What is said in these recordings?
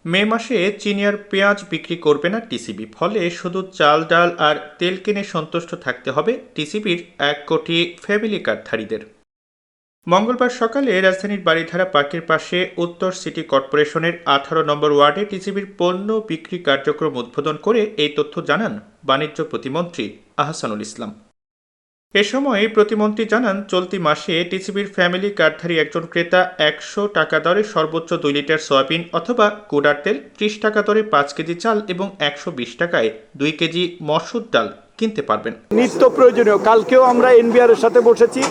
মে মাসে চিনি আর পেঁয়াজ বিক্রি করবে না টিসিবি, ফলে শুধু চাল ডাল আর তেল কিনে সন্তুষ্ট থাকতে হবে টিসিবির 1 কোটি ফ্যামিলি কার্ডধারীদের। মঙ্গলবার সকালে রাজধানীর বারিধারা পার্কের পাশে উত্তর সিটি কর্পোরেশনের 18 নম্বর ওয়ার্ডে টিসিবির পণ্য বিক্রি কার্যক্রম উদ্বোধন করে এই তথ্য জানান বাণিজ্য প্রতিমন্ত্রী আহসানুল ইসলাম। এ সময় প্রতিমন্ত্রী জানান, চলতি মাসে টিসিবির ফ্যামিলি কার্ডধারী একজন ক্রেতা 100 টাকা দরে সর্বোচ্চ 2 লিটার সয়াবিন অথবা কুড়ার তেল, 30 টাকা দরে 5 কেজি চাল এবং 120 টাকায় 2 কেজি মসুর ডাল কিনতে পারবেন। নিত্য প্রয়োজনীয়, কালকেও আমরা এনবিআর এর সাথে বসেছি,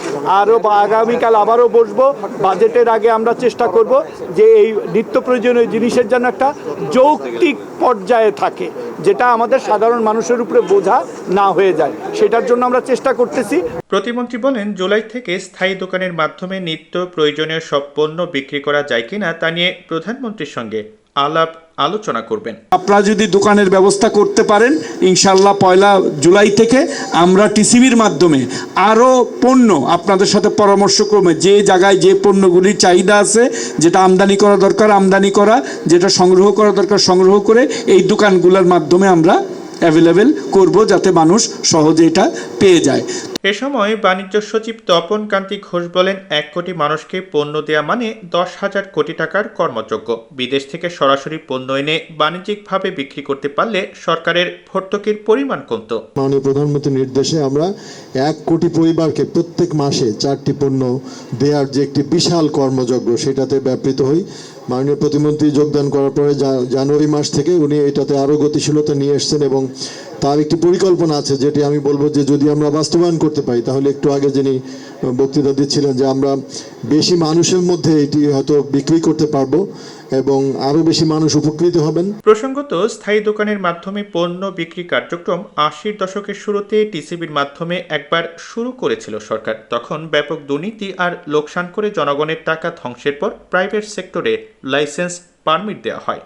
আরও আগামীকাল আবারও বসবো। বাজেটের আগে আমরা চেষ্টা করব যে এই নিত্য প্রয়োজনীয় জিনিসের জন্য একটা যৌক্তিক পর্যায়ে থাকে, যেটা আমাদের সাধারণ মানুষের উপরে বোঝা না হয়ে যায়, সেটার জন্য আমরা চেষ্টা করতেছি। প্রতিমন্ত্রী বলেন, জুলাই থেকে স্থায়ী দোকানের মাধ্যমে নিত্য প্রয়োজনীয় সব পণ্য বিক্রি করা যায় কিনা তা নিয়ে প্রধানমন্ত্রীর সঙ্গে আলাপ আলোচনা করবেন। আপনারা যদি দোকানের ব্যবস্থা করতে পারেন, ইনশাল্লাহ 1 জুলাই থেকে আমরা টিসিবির মাধ্যমে আরও পণ্য আপনাদের সাথে পরামর্শক্রমে যে জায়গায় যে পণ্যগুলির চাহিদা আছে, যেটা আমদানি করা দরকার আমদানি করা, যেটা সংগ্রহ করা দরকার সংগ্রহ করে এই দোকানগুলোর মাধ্যমে আমরা অ্যাভেলেবেল করব, যাতে মানুষ সহজে এটা পেয়ে যায়। এ সময় বাণিজ্য সচিব তপন কান্তি ঘোষ বলেন, 1 কোটি মানুষকে পণ্য দেয়া মানে 10,000 কোটি টাকার কর্মযজ্ঞ। বিদেশ থেকে সরাসরি পণ্য এনে বাণিজ্যিকভাবে বিক্রি করতে পারলে সরকারের ভর্তুকির পরিমাণ কমত। মাননীয় প্রধানমন্ত্রীর নির্দেশে আমরা 1 কোটি পরিবারকে প্রত্যেক মাসে 4টি পণ্য দেওয়ার যে একটি বিশাল কর্মযজ্ঞ, সেটাতে ব্যাপৃত হই। মাননীয় প্রতিমন্ত্রী যোগদান করার পরে জানুয়ারি মাস থেকে উনি এটাতে আরও গতিশীলতা নিয়ে এসছেন এবং তার একটি পরিকল্পনা আছে, যেটি আমি বলবো যে যদি আমরা বাস্তবায়ন করতে পারি, তাহলে একটু আগে যিনি বক্তৃতা দিচ্ছিলেন যে আমরা বেশি মানুষের মধ্যে এটি হয়তো বিক্রি করতে পারবো এবং আরও বেশি মানুষ উপকৃত হবেন। প্রসঙ্গত, স্থায়ী দোকানের মাধ্যমে পণ্য বিক্রি কার্যক্রম 80-র দশকের শুরুতে টিসিবির মাধ্যমে একবার শুরু করেছিল সরকার। তখন ব্যাপক দুর্নীতি আর লোকসান করে জনগণের টাকা ধ্বংসের পর প্রাইভেট সেক্টরে লাইসেন্স পারমিট দেওয়া হয়।